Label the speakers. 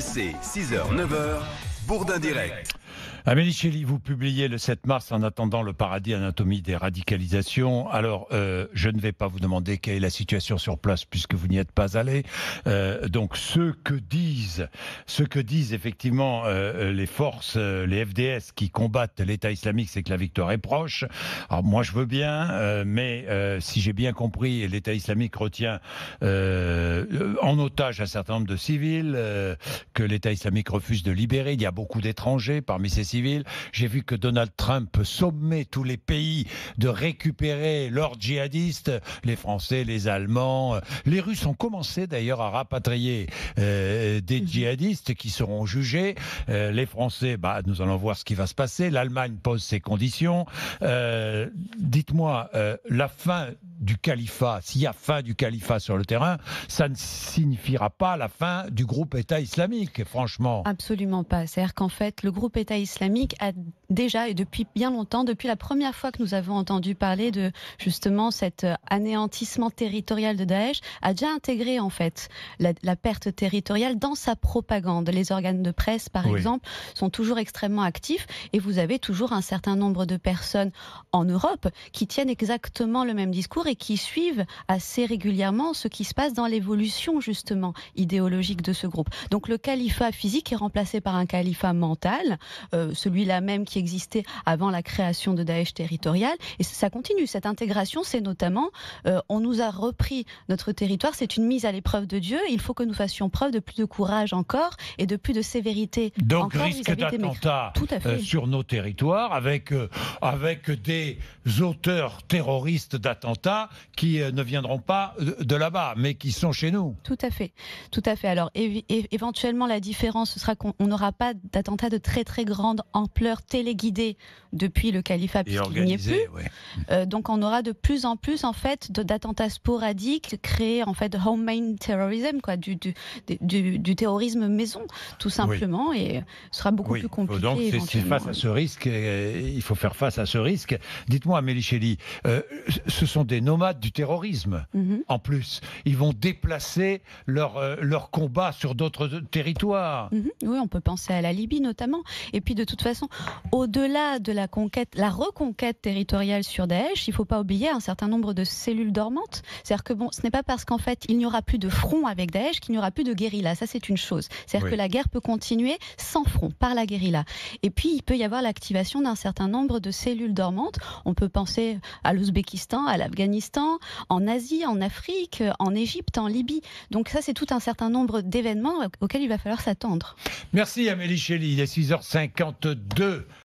Speaker 1: RMC, 6h, 9h, Bourdin Direct.
Speaker 2: Amélie Chély, vous publiez le 7 mars En attendant le paradis, anatomie des radicalisations. Alors, je ne vais pas vous demander quelle est la situation sur place puisque vous n'y êtes pas allé. Donc, ce que disent effectivement les forces, les FDS qui combattent l'État islamique, c'est que la victoire est proche. Alors, moi, je veux bien, mais si j'ai bien compris, l'État islamique retient en otage un certain nombre de civils que l'État islamique refuse de libérer. Il y a beaucoup d'étrangers parmi ces civils. J'ai vu que Donald Trump sommait tous les pays de récupérer leurs djihadistes, les Français, les Allemands. Les Russes ont commencé d'ailleurs à rapatrier des djihadistes qui seront jugés. Les Français, nous allons voir ce qui va se passer. L'Allemagne pose ses conditions. Dites-moi, la fin du califat, s'il y a fin du califat sur le terrain, ça ne signifiera pas la fin du groupe État islamique, franchement.
Speaker 3: Absolument pas. C'est-à-dire qu'en fait, le groupe État islamique a déjà, et depuis bien longtemps, depuis la première fois que nous avons entendu parler de justement cet anéantissement territorial de Daesh, a déjà intégré en fait la perte territoriale dans sa propagande. Les organes de presse, par exemple, sont toujours extrêmement actifs et vous avez toujours un certain nombre de personnes en Europe qui tiennent exactement le même discours et qui suivent assez régulièrement ce qui se passe dans l'évolution justement idéologique de ce groupe. Donc le califat physique est remplacé par un califat mental, celui-là même qui existait avant la création de Daesh territorial, et ça continue. Cette intégration, c'est notamment, on nous a repris notre territoire, c'est une mise à l'épreuve de Dieu, il faut que nous fassions preuve de plus de courage encore et de plus de sévérité.
Speaker 2: Donc
Speaker 3: encore
Speaker 2: risque d'attentats sur nos territoires avec des auteurs terroristes d'attentats qui ne viendront pas de là-bas, mais qui sont chez nous.
Speaker 3: Tout à fait. Alors éventuellement la différence, ce sera qu'on n'aura pas d'attentats de très très grande ampleur téléguidés depuis le califat, puisqu'il n'y est plus. Ouais. Donc on aura de plus en plus en fait d'attentats sporadiques créés en fait de homemade terrorism, quoi, du terrorisme maison, tout simplement, et ce sera beaucoup plus compliqué.
Speaker 2: Donc c'est face à ce risque, il faut faire face à ce risque. Dites-moi, Amélie Chély, ce sont des nomades du terrorisme. En plus, ils vont déplacer leur combat sur d'autres territoires.
Speaker 3: Oui, on peut penser à la Libye notamment. Et puis de toute façon, au-delà de la reconquête territoriale sur Daesh, il ne faut pas oublier un certain nombre de cellules dormantes. C'est-à-dire que ce n'est pas parce qu'en fait il n'y aura plus de front avec Daesh qu'il n'y aura plus de guérilla. Ça, c'est une chose. C'est-à-dire que la guerre peut continuer sans front, par la guérilla. Et puis il peut y avoir l'activation d'un certain nombre de cellules dormantes. On peut penser à l'Ouzbékistan, à l'Afghanistan, en Asie, en Afrique, en Égypte, en Libye. Donc ça, c'est tout un certain nombre d'événements auxquels il va falloir s'attendre.
Speaker 2: Merci Amélie Chély, il est 6h52.